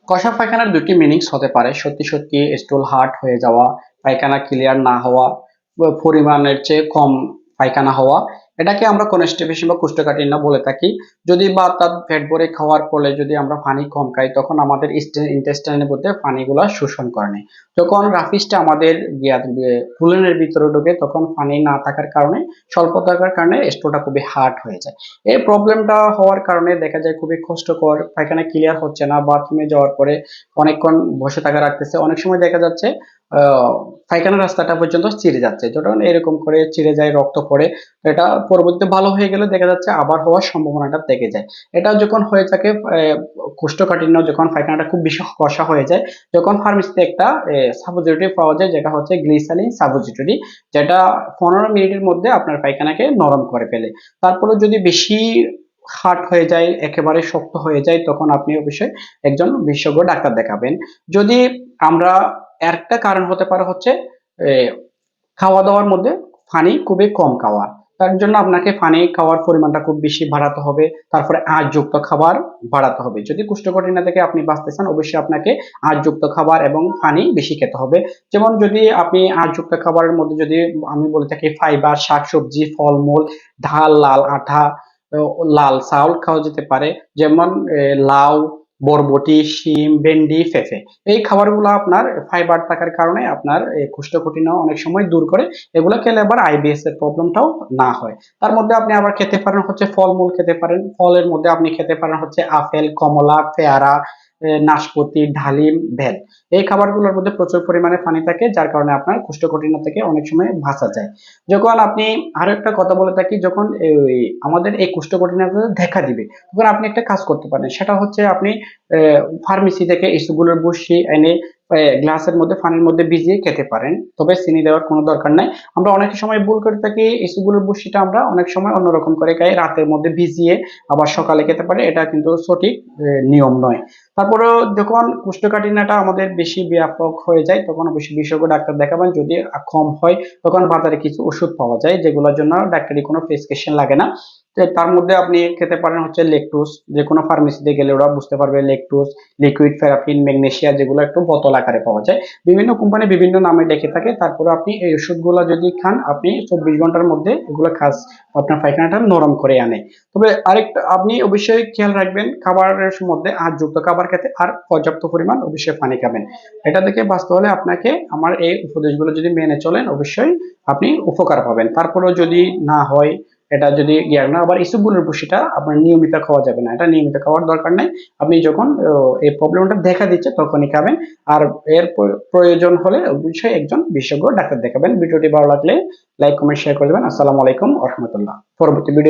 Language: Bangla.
কষা পায়খানার দুটি মিনিংস হতে পারে। সত্যি সত্যি স্টুল হার্ড হয়ে যাওয়া, পায়খানা ক্লিয়ার না হওয়া, পরিমাণের চেয়ে কম পায়খানা হওয়া, এটাকে আমরা কনস্টিপেশন বা কোষ্ঠকাঠিন্য বলে থাকি। যদি বা তার পেট ভরে খাওয়ার ফলে যদি আমরা পানি কম খাই, তখন আমাদের ইন্টেস্টাইনের মধ্যে পানিগুলা শোষণ করে নেয়। যখন রাফিসটা আমাদের ফুলনের ভিতরে ঢোকে, তখন পানি না থাকার কারণে, স্বল্প থাকার কারণে স্টুলটা খুবই হার্ড হয়ে যায়। এই প্রবলেমটা হওয়ার কারণে দেখা যায় খুবই কষ্টকর, পায়খানা ক্লিয়ার হচ্ছে না, বাথরুমে যাওয়ার পরে অনেকক্ষণ বসে থাকা রাখতেছে, অনেক সময় দেখা যাচ্ছে পায়খানার রাস্তাটা পর্যন্ত চিড়ে যাচ্ছে। যখন এরকম করে চিড়ে যায়, রক্ত পড়ে, এটা পরবর্তীতে ভালো হয়ে গেলে দেখা যাচ্ছে আবার হওয়ার সম্ভাবনাটা থেকে যায়। এটা যখন হয়ে থাকে কোষ্ঠকাঠিন্য, যখন পায়খানাটা খুব বেশি কষা হয়ে যায়, যখন ফার্মেসিতে একটা সাপোজিটরি পাওয়া যায়, যেটা হচ্ছে গ্লিসারিন সাপোজিটরি, যেটা 15 মিনিটের মধ্যে আপনার পায়খানাকে নরম করে ফেলে। তারপরে যদি বেশি হার্ড হয়ে যায়, একেবারে শক্ত হয়ে যায়, তখন আপনি অবশ্যই একজন বিশেষজ্ঞ ডাক্তার দেখাবেন। যদি আমরা, একটা কারণ হতে পারে হচ্ছে খাওয়া দাওয়ার মধ্যে পানি খুবই কম খাওয়া। তার জন্য আপনাকে পানি খাওয়ার পরিমাণটা খুব বেশি বাড়াতে হবে। তারপরে আঁশযুক্ত খাবার বাড়াতে হবে। যদি কোষ্ঠকাঠিন্য থেকে আপনি বাঁচতে চান, অবশ্যই আপনাকে আঁশযুক্ত খাবার এবং পানি বেশি খেতে হবে। যেমন যদি আপনি আঁশযুক্ত খাবারের মধ্যে যদি আমি বলে থাকি ফাইবার, শাকসবজি, ফলমূল, ডাল, লাল আটা, লাল চাউল খাওয়া যেতে পারে। যেমন লাউ, বরবটি, শিম, ভেন্ডি, পেঁপে। এই খাবারগুলো আপনার ফাইবার থাকার কারণে আপনার কোষ্ঠকাঠিন্য অনেক সময় দূর করে। এগুলো খেলে আবার আইবিএস এর প্রবলেমটাও না হয়। তার মধ্যে আপনি আবার খেতে পারেন হচ্ছে ফলমূল খেতে পারেন। ফলের মধ্যে আপনি খেতে পারেন হচ্ছে আপেল, কমলা, পেয়ারা, নাশপাতি, ডালিম, বেল। এই খাবারগুলোর মধ্যে প্রচুর পরিমাণে পানি থাকে, যার কারণে আপনার কোষ্ঠকাঠিন্য থেকে অনেক সময় বাঁচা যায়। যখন আপনি, আরো একটা কথা বলে থাকি, যখন আমাদের এই কোষ্ঠকাঠিন্য দেখা দিবে, তখন আপনি একটা কাজ করতে পারেন। সেটা হচ্ছে আপনি ফার্মেসি থেকে ইসবগুলের বড়শি এনে গ্লাসের মধ্যে পানির মধ্যে ভিজিয়ে খেতে পারেন, তবে চিনি দেওয়ার কোনো দরকার নাই। আমরা অনেক সময় ভুল করে থাকি, ইসবগুলের বড়শিটা আমরা অনেক সময় অন্যরকম করে খাই, রাতের মধ্যে ভিজিয়ে আবার সকালে খেতে পারি, এটা কিন্তু সঠিক নিয়ম নয়। তারপরে যখন কোষ্ঠকাঠিন্যটা আমাদের বেশি ব্যাপক হয়ে যায়, তখন অবশ্যই বিশেষজ্ঞ ডাক্তার দেখাবেন। যদি কম হয়, তখন বাজারে কিছু ওষুধ পাওয়া যায়, যেগুলোর জন্য ডাক্তারি কোনো প্রেসক্রিপশন লাগে না। তো তার মধ্যে আপনি খেতে পারেন হচ্ছে লেকটুস। যে কোনো ফার্মেসিতে গেলে ওরা বুঝতে পারবে লেকটুস, লিকুইড ফেরাপিন, ম্যাগনেসিয়া, যেগুলো একটু বোতল আকারে পাওয়া যায়। বিভিন্ন কোম্পানি বিভিন্ন নামে ডেকে থাকে। তারপরে আপনি এই ওষুধগুলো যদি খান, আপনি 24 ঘন্টার মধ্যে এগুলো কাজ, আপনার পায়খানাটা নরম করে আনে। তবে আরেকটা আপনি অবশ্যই খেয়াল রাখবেন, খাবারের মধ্যে আঁশযুক্ত খাবার খেতে, আর পর্যাপ্ত পরিমাণ অবশ্যই পানি খাবেন। এটা থেকে বাঁচতে হলে আপনাকে আমার এই উপদেশগুলো যদি মেনে চলেন, অবশ্যই আপনি উপকার পাবেন। তারপরেও যদি না হয়, এটা যদি না, আবার ইসবগুলের ভুসিটা আপনার নিয়মিত খাওয়া যাবে না, এটা নিয়মিত খাওয়ার দরকার নাই। আপনি যখন এই প্রবলেমটা দেখা দিচ্ছে তখনই খাবেন। আর এর প্রয়োজন হলে অবশ্যই একজন বিশেষজ্ঞ ডাক্তার দেখাবেন। ভিডিওটি ভালো লাগলে লাইক, কমেন্ট, শেয়ার করে দেবেন। আসসালামু আলাইকুম ওয়া রাহমাতুল্লাহ। পরবর্তী ভিডিও